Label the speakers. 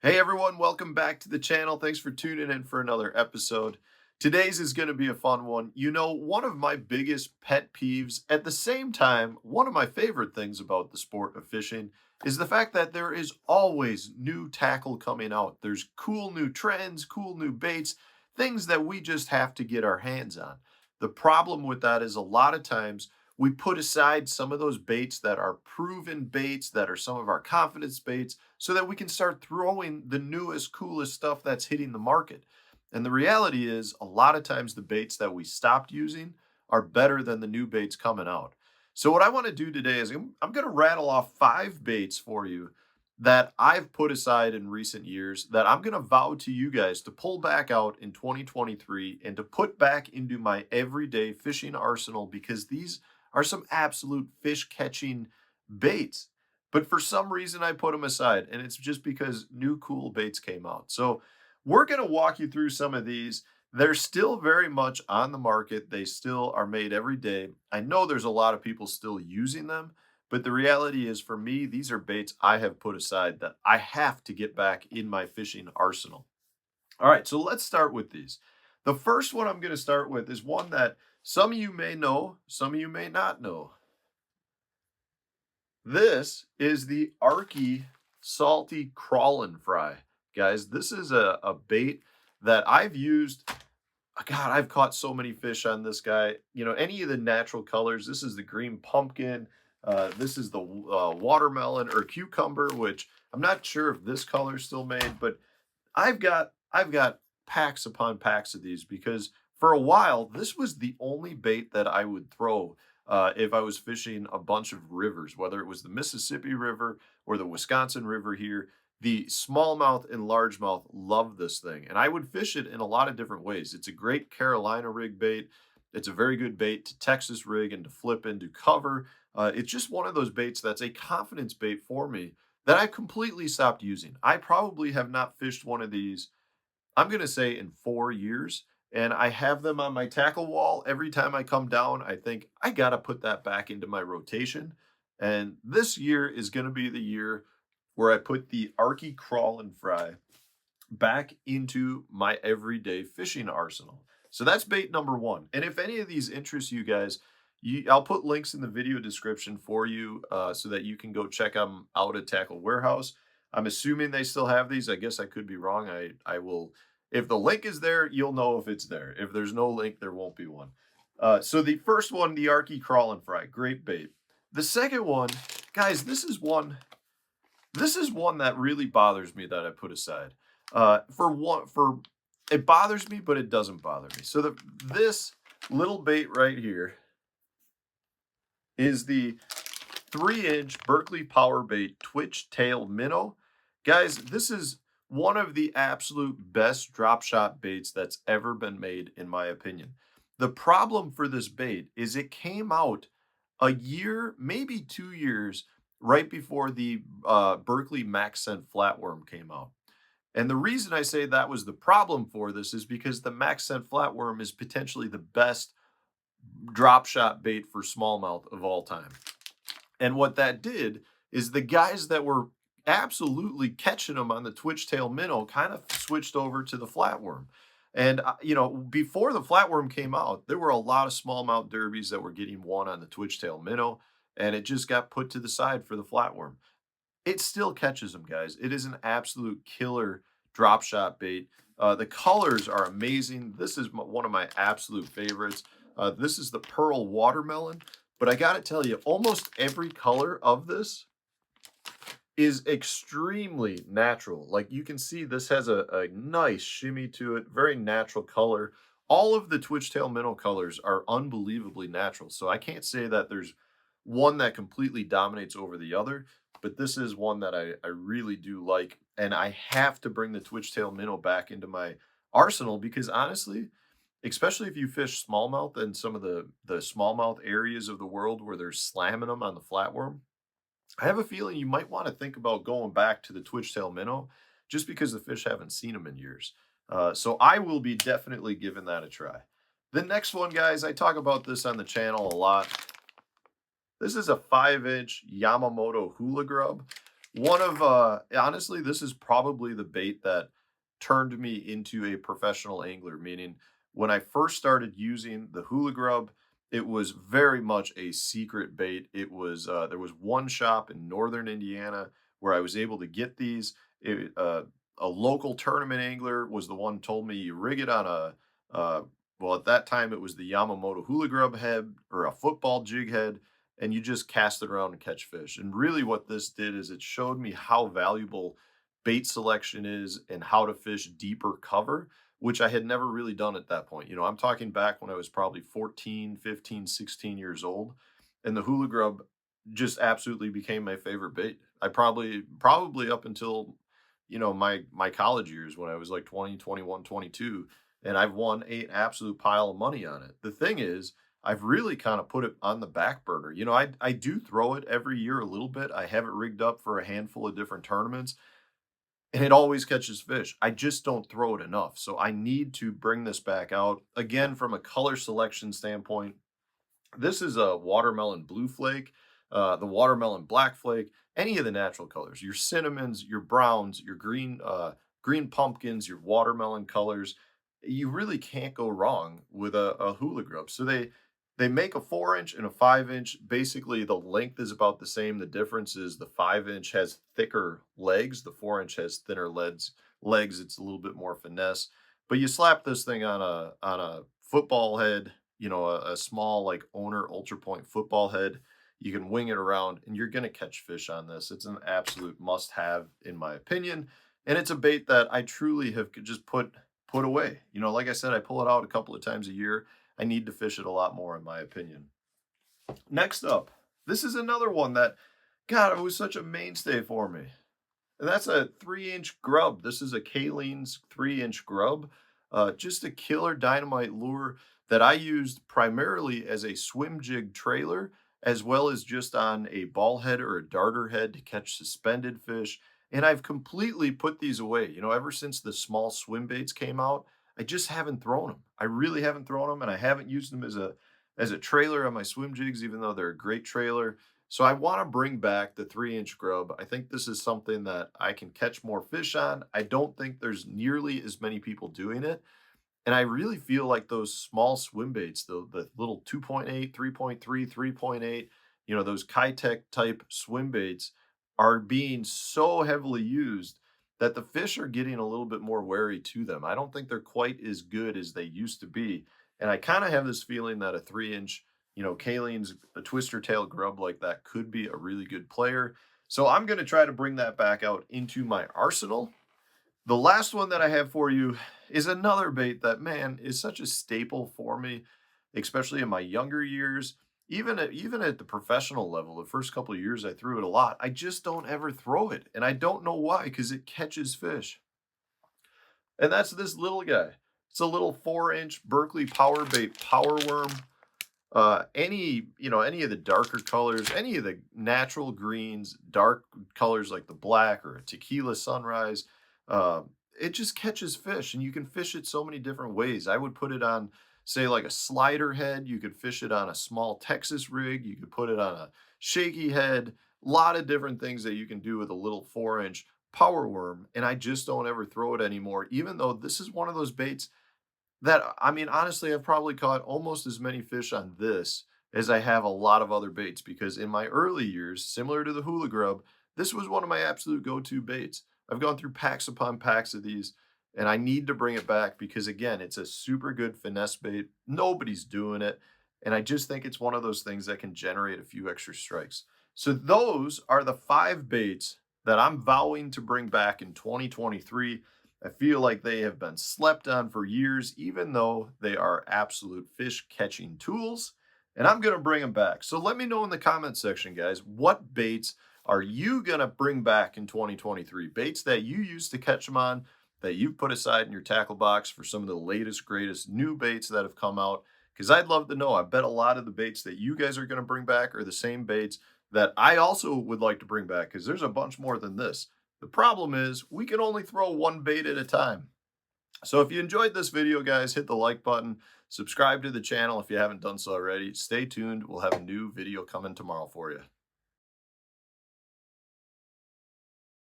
Speaker 1: Hey everyone, welcome back to the channel. Thanks for tuning in for another episode. Today's is going to be a fun one. You know, one of my biggest pet peeves, at the same time, one of my favorite things about the sport of fishing is the fact that there is always new tackle coming out. There's cool new trends, cool new baits, things that we just have to get our hands on. The problem with that is a lot of times we put aside some of those baits that are proven baits, that are some of our confidence baits so that we can start throwing the newest, coolest stuff that's hitting the market. And the reality is, a lot of times the baits that we stopped using are better than the new baits coming out. So, what I want to do today is I'm going to rattle off 5 baits for you that I've put aside in recent years that I'm going to vow to you guys to pull back out in 2023 and to put back into my everyday fishing arsenal because these are some absolute fish catching baits. But for some reason, I put them aside, and it's just because new cool baits came out. So we're going to walk you through some of these. They're still very much on the market. They still are made every day. I know there's a lot of people still using them, but the reality is for me, these are baits I have put aside that I have to get back in my fishing arsenal. All right, so let's start with these. The first one I'm going to start with is one that some of you may know, some of you may not know. This is the Arky Salty Crawlin' Fry. Guys, this is a bait that I've used. God, I've caught so many fish on this guy. You know, any of the natural colors. This is the green pumpkin. This is the watermelon or cucumber, which I'm not sure if this color is still made, but I've got packs upon packs of these because for a while this was the only bait that I would throw if I was fishing a bunch of rivers, whether it was the Mississippi River or the Wisconsin River here. The smallmouth and largemouth love this thing, and I would fish it in a lot of different ways. It's a great Carolina rig bait. It's a very good bait to Texas rig and to flip into cover. It's just one of those baits that's a confidence bait for me that I completely stopped using. I probably have not fished one of these, I'm going to say, in 4 years. And I have them on my tackle wall. Every time I come down, I think I got to put that back into my rotation. And this year is going to be the year where I put the Arky Crawl and Fry back into my everyday fishing arsenal. So that's bait number one. And if any of these interest you guys, I'll put links in the video description for you so that you can go check them out at Tackle Warehouse. I'm assuming they still have these. I guess I could be wrong. I will. If the link is there, you'll know if it's there. If there's no link, there won't be one. So the first one, the Arky Crawl and Fry, great bait. The second one, guys, this is one. This is one that really bothers me that I put aside. For it bothers me, but it doesn't bother me. So this little bait right here is the 3-inch Berkeley Power Bait Twitch Tail Minnow. Guys, this is one of the absolute best drop shot baits that's ever been made, in my opinion. The problem for this bait is it came out a year, maybe 2 years, right before the Berkeley Max Scent Flatworm came out. And the reason I say that was the problem for this is because the Max Scent Flatworm is potentially the best drop shot bait for smallmouth of all time. And what that did is the guys that were absolutely catching them on the twitch tail minnow kind of switched over to the flatworm. And you know, before the flatworm came out, there were a lot of smallmouth derbies that were getting won on the twitch tail minnow, and it just got put to the side for the flatworm. It still catches them, guys. It is an absolute killer drop shot bait. The colors are amazing. This is one of my absolute favorites. This is the pearl watermelon, but I got to tell you, almost every color of this is extremely natural. Like you can see, this has a nice shimmy to it, very natural color. All of the twitch tail minnow colors are unbelievably natural. So I can't say that there's one that completely dominates over the other, but this is one that I really do like. And I have to bring the twitch tail minnow back into my arsenal because honestly, especially if you fish smallmouth and some of the smallmouth areas of the world where they're slamming them on the flatworm, I have a feeling you might want to think about going back to the twitch tail minnow just because the fish haven't seen them in years. So I will be definitely giving that a try. The next one, guys, I talk about this on the channel a lot. This is a 5-inch Yamamoto Hula Grub. One of honestly, this is probably the bait that turned me into a professional angler, meaning when I first started using the hula grub, it was very much a secret bait. It was there was one shop in northern Indiana where I was able to get these. A local tournament angler was the one told me you rig it on a well, at that time it was the Yamamoto hula grub head or a football jig head, and you just cast it around and catch fish. And really, what this did is it showed me how valuable bait selection is and how to fish deeper cover, which I had never really done at that point. I'm talking back when I was probably 14, 15, 16 years old, and the hula grub just absolutely became my favorite bait. I probably up until my college years when I was like 20, 21, 22, and I've won an absolute pile of money on it. The thing is, I've really kind of put it on the back burner. I do throw it every year a little bit. I have it rigged up for a handful of different tournaments, and it always catches fish. I just don't throw it enough. So I need to bring this back out. Again, from a color selection standpoint, this is a watermelon blue flake, the watermelon black flake, any of the natural colors, your cinnamons, your browns, your green pumpkins, your watermelon colors. You really can't go wrong with a hula grub. So they make a 4 inch and a 5 inch. Basically, the length is about the same. The difference is the 5 inch has thicker legs, the 4 inch has thinner legs. It's a little bit more finesse. But you slap this thing on a football head, a small like owner ultra point football head. You can wing it around and you're going to catch fish on this. It's an absolute must have, in my opinion. And it's a bait that I truly have just put away. Like I said, I pull it out a couple of times a year. I need to fish it a lot more, in my opinion. Next up, this is another one that, God, it was such a mainstay for me. And that's a 3 inch grub. This is a Kaleen's 3 inch grub. Just a killer dynamite lure that I used primarily as a swim jig trailer, as well as just on a ball head or a darter head to catch suspended fish. And I've completely put these away. Ever since the small swim baits came out, I just haven't thrown them. I really haven't thrown them, and I haven't used them as a trailer on my swim jigs, even though they're a great trailer. So I want to bring back the 3 inch grub. I think this is something that I can catch more fish on. I don't think there's nearly as many people doing it. And I really feel like those small swim baits, the little 2.8, 3.3, 3.8, those Kitech type swim baits are being so heavily used that the fish are getting a little bit more wary to them. I don't think they're quite as good as they used to be. And I kind of have this feeling that a 3 inch, Kaleen's a twister tail grub like that could be a really good player. So I'm going to try to bring that back out into my arsenal. The last one that I have for you is another bait that, man, is such a staple for me, especially in my younger years. Even at the professional level, the first couple of years I threw it a lot. I just don't ever throw it, and I don't know why, because it catches fish. And that's this little guy. It's a little 4 inch Berkeley power bait power worm. Any of the darker colors, any of the natural greens, dark colors like the black or a tequila sunrise, uh, it just catches fish, and you can fish it so many different ways. I would put it on, say, like a slider head. You could fish it on a small Texas rig. You could put it on a shaky head. A lot of different things that you can do with a little 4 inch power worm, and I just don't ever throw it anymore, even though this is one of those baits that, I mean, honestly, I've probably caught almost as many fish on this as I have a lot of other baits, because in my early years, similar to the hula grub, this was one of my absolute go-to baits. I've gone through packs upon packs of these, and I need to bring it back because, again, it's a super good finesse bait. Nobody's doing it, and I just think it's one of those things that can generate a few extra strikes. So those are the 5 baits that I'm vowing to bring back in 2023. I feel like they have been slept on for years, even though they are absolute fish catching tools. And I'm going to bring them back. So let me know in the comment section, guys, what baits are you going to bring back in 2023? Baits that you used to catch them on, that you've put aside in your tackle box for some of the latest, greatest new baits that have come out. Because I'd love to know. I bet a lot of the baits that you guys are going to bring back are the same baits that I also would like to bring back, because there's a bunch more than this. The problem is we can only throw one bait at a time. So if you enjoyed this video, guys, hit the like button, subscribe to the channel if you haven't done so already. Stay tuned. We'll have a new video coming tomorrow for you.